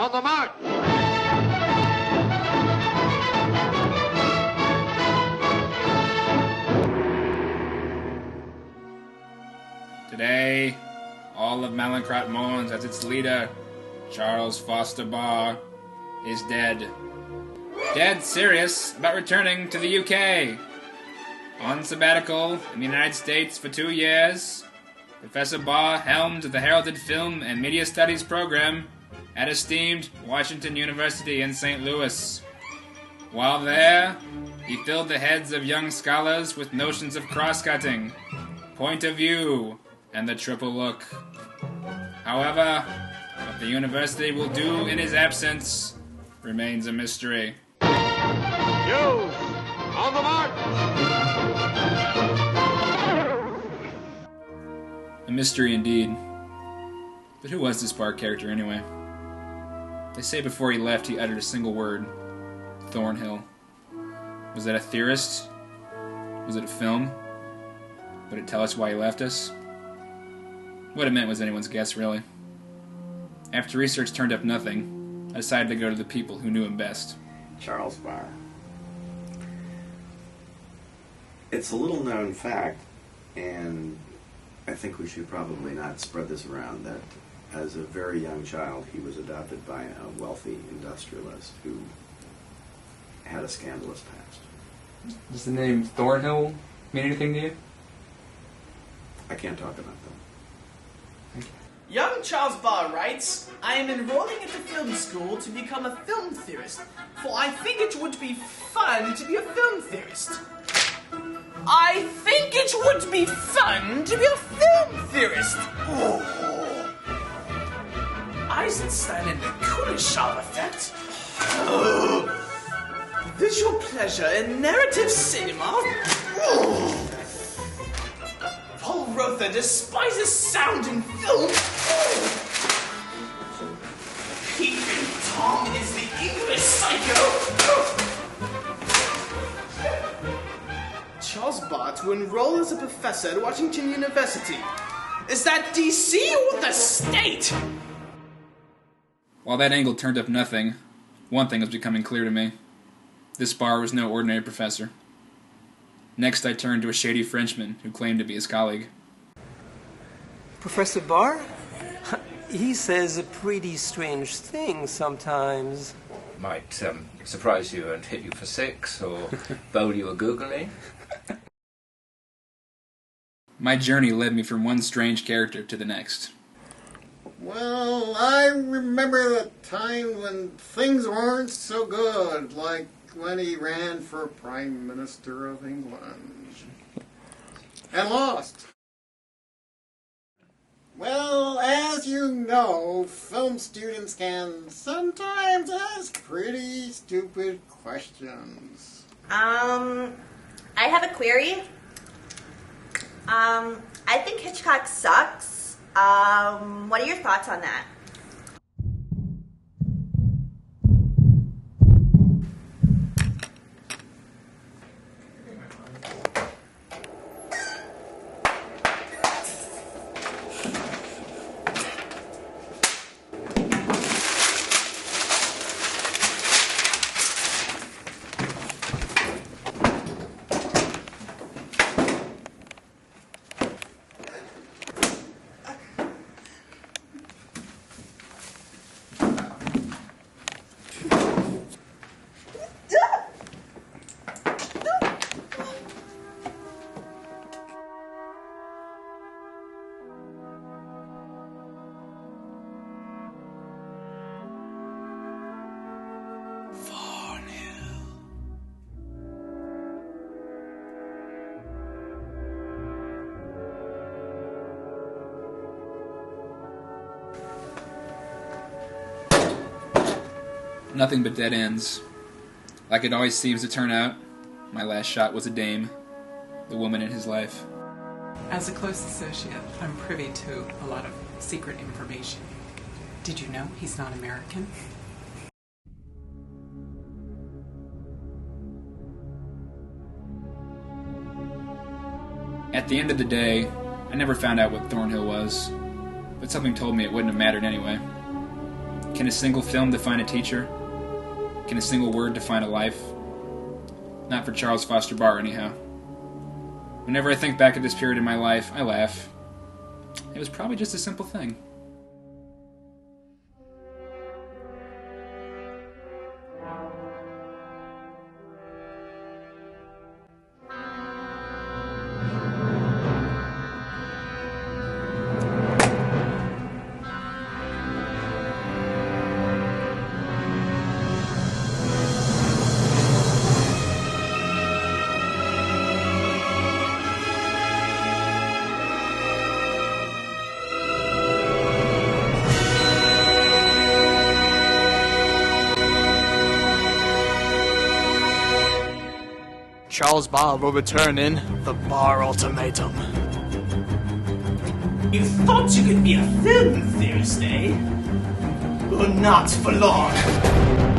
On the march! Today, all of Mallinckrodt mourns as its leader, Charles Foster Barr, is dead. Dead serious about returning to the UK. On sabbatical in the United States for 2 years, Professor Barr helmed the heralded Film and Media Studies program at esteemed Washington University in St. Louis. While there, he filled the heads of young scholars with notions of cross-cutting, point of view, and the triple look. However, what the university will do in his absence remains a mystery. Youth, on the march! A mystery indeed. But who was this Barr character anyway? They say before he left he uttered a single word. Thornhill. Was that a theorist? Was it a film? Would it tell us why he left us? What it meant was anyone's guess, really. After research turned up nothing, I decided to go to the people who knew him best. Charles Barr. It's a little known fact, and I think we should probably not spread this around, that as a very young child he was adopted by a wealthy industrialist who had a scandalous past. Does the name Thornhill mean anything to you? I can't talk about that. Young Charles Barr writes, I am enrolling at the film school to become a film theorist, for I think it would be fun to be a film theorist. I think it would be fun to be a film theorist. Oh. Eisenstein and the Kuleshov effect. Oh. Visual pleasure in narrative cinema. Oh. Paul Rother despises sound in film. Oh. Peeping Tom is the English psycho. Oh. Charles Barr to enroll as a professor at Washington University. Is that DC or the state? While that angle turned up nothing, one thing was becoming clear to me. This Barr was no ordinary professor. Next I turned to a shady Frenchman who claimed to be his colleague. Professor Barr? He says pretty strange things sometimes. Might surprise you and hit you for 6, or bowl you a googly. My journey led me from one strange character to the next. Well, I remember the time when things weren't so good, like when he ran for Prime Minister of England. And lost. Well, as you know, film students can sometimes ask pretty stupid questions. I have a query. I think Hitchcock sucks. What are your thoughts on that? Nothing but dead ends. Like it always seems to turn out, my last shot was a dame, the woman in his life. As a close associate, I'm privy to a lot of secret information. Did you know he's not American? At the end of the day, I never found out what Thornhill was, but something told me it wouldn't have mattered anyway. Can a single film define a teacher? Can a single word define a life? Not for Charles Foster Barr, anyhow. Whenever I think back at this period in my life, I laugh. It was probably just a simple thing. Charles Barr will return in The Barr Ultimatum. You thought you could be a film theorist, eh? Well, not for long.